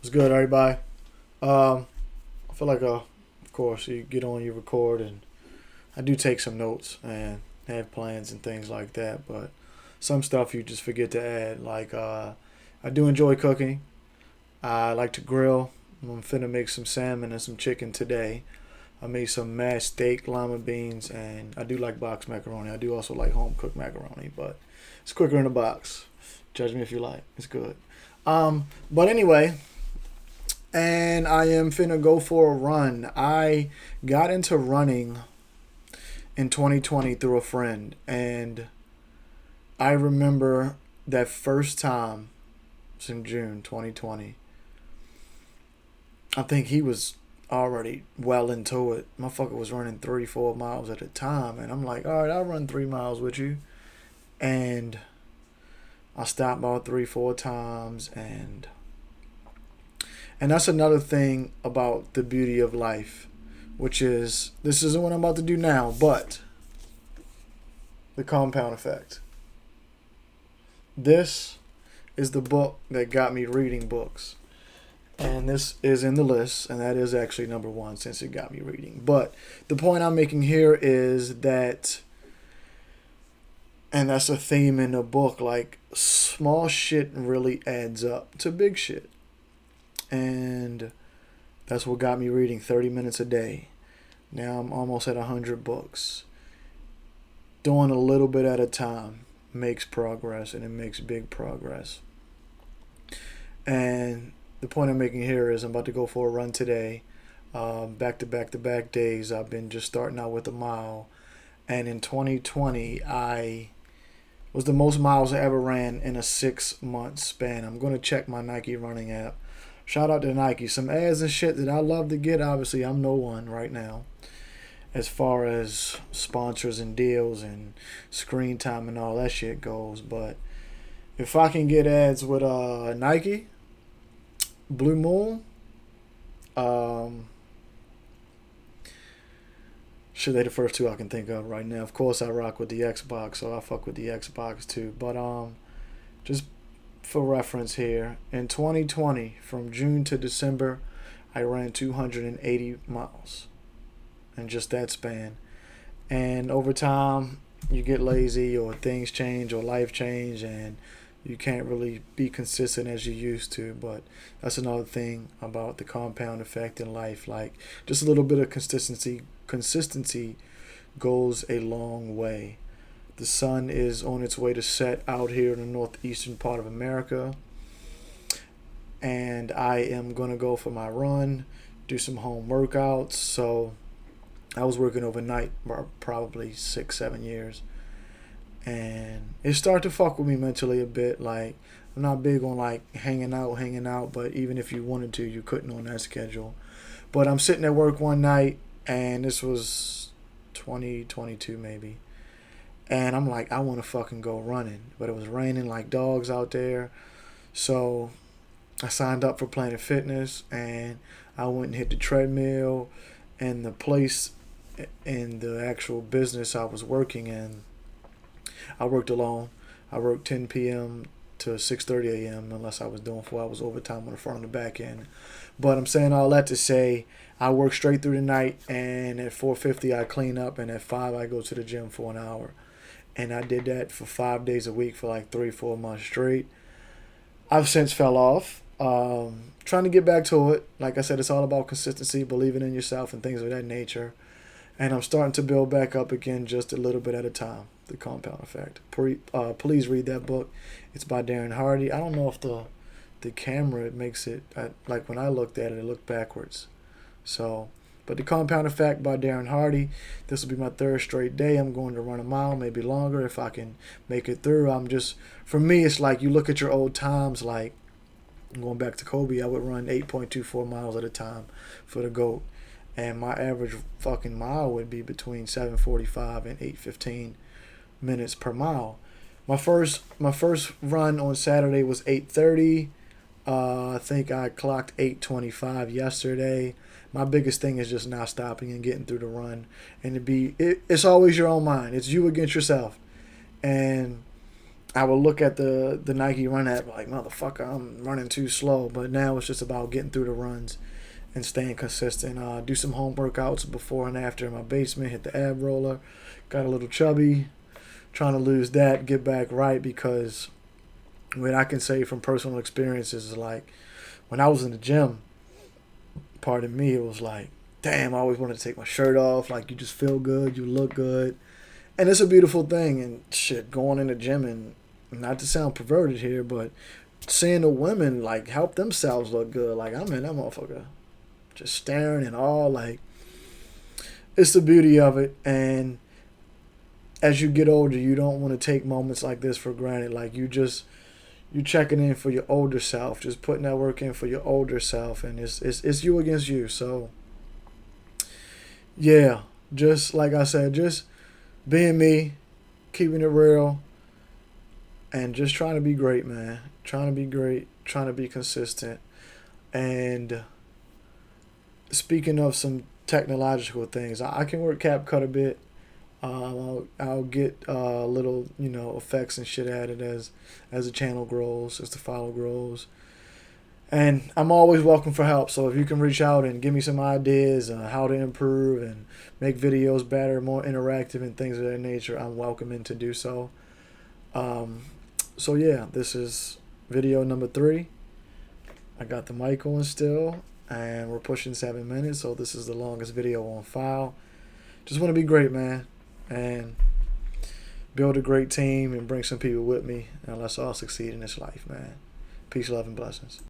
It's good, everybody. Um, I feel like, of course, you get on, you record, and I do take some notes and have plans and things like that. But some stuff you just forget to add. Like, I do enjoy cooking. I like to grill. I'm finna make some salmon and some chicken today. I made some mashed steak, lima beans, and I do like box macaroni. I do also like home cooked macaroni, but it's quicker in the box. Judge me if you like. It's good. But anyway, and I am finna go for a run. I got into running in 2020 through a friend, and I remember that first time. It's in June 2020. I think he was already well into it. Motherfucker was running 3, 4 miles at a time, and I'm like, all right, I'll run 3 miles with you. And I stopped about 3, 4 times, and that's another thing about the beauty of life, which is this isn't what I'm about to do now, but the compound effect. This is the book that got me reading books. And this is in the list, and that is actually number one since it got me reading. But the point I'm making here is that, and that's a theme in the book, like small shit really adds up to big shit. And that's what got me reading 30 minutes a day. Now I'm almost at 100 books. Doing a little bit at a time makes progress, and it makes big progress. And the point I'm making here is I'm about to go for a run today. Back to back to back days. I've been just starting out with a mile. And in 2020, I was the most miles I ever ran in a 6 month span. I'm going to check my Nike running app. Shout out to Nike. Some ads and shit that I love to get. Obviously, I'm no one right now as far as sponsors and deals and screen time and all that shit goes. But if I can get ads with Nike, Blue Moon, um, shit, they the first two I can think of right now. Of course, I rock with the Xbox, so I fuck with the Xbox too. But just for reference here, in 2020, from June to December, I ran 280 miles in just that span. And over time, you get lazy or things change or life change, and you can't really be consistent as you used to. But that's another thing about the compound effect in life. Like just a little bit of consistency goes a long way. The sun is on its way to set out here in the northeastern part of America, and I am gonna go for my run, do some home workouts. So I was working overnight for probably 6, 7 years, and it started to fuck with me mentally a bit. Like I'm not big on like hanging out, but even if you wanted to, you couldn't on that schedule. But I'm sitting at work one night, and this was 2022 maybe, and I'm like, I want to fucking go running, but it was raining like dogs out there, so I signed up for Planet Fitness, and I went and hit the treadmill, and the place in the actual business I was working in, I worked alone. I worked 10 p.m. to 6:30 a.m. unless I was doing 4 hours overtime on the front and the back end. But I'm saying all that to say I work straight through the night, and at 4:50 I clean up, and at 5 I go to the gym for an hour. And I did that for 5 days a week for like 3, 4 months straight. I've since fell off. Trying to get back to it. Like I said, it's all about consistency, believing in yourself, and things of that nature. And I'm starting to build back up again just a little bit at a time. The Compound Effect. Please read that book. It's by Darren Hardy. I don't know if the camera makes it, like when I looked at it, it looked backwards. So, but The Compound Effect by Darren Hardy. This will be my third straight day. I'm going to run a mile, maybe longer if I can make it through. For me, it's like you look at your old times, like going back to Kobe, I would run 8.24 miles at a time for the GOAT. And my average fucking mile would be between 7:45 and 8:15 minutes per mile. My first run on Saturday was 8:30. I think I clocked 8:25 yesterday. My biggest thing is just not stopping and getting through the run, and it's always your own mind. It's you against yourself, and I would look at the Nike Run app like, motherfucker, I'm running too slow. But now it's just about getting through the runs and staying consistent. Do some home workouts before and after in my basement. Hit the ab roller. Got a little chubby. Trying to lose that, get back right, because what I can say from personal experiences is like when I was in the gym, pardon me, it was like, damn, I always wanted to take my shirt off. Like, you just feel good, you look good. And it's a beautiful thing. And shit, going in the gym, and not to sound perverted here, but seeing the women like help themselves look good. Like, I'm in that motherfucker just staring and all. Like, it's the beauty of it. And as you get older, you don't want to take moments like this for granted. Like, you checking in for your older self, just putting that work in for your older self, and it's you against you. So yeah, just like I said, just being me, keeping it real, and just trying to be great, man. Trying to be great, trying to be consistent. And speaking of some technological things, I can work CapCut a bit. I'll get little, effects and shit added as the channel grows, as the follow grows. And I'm always welcome for help. So if you can reach out and give me some ideas on how to improve and make videos better, more interactive, and things of that nature, I'm welcoming to do so. So yeah, this is video number 3. I got the mic on still, and we're pushing 7 minutes. So this is the longest video on file. Just want to be great, man, and build a great team and bring some people with me, and let's all succeed in this life, man. Peace, love, and blessings.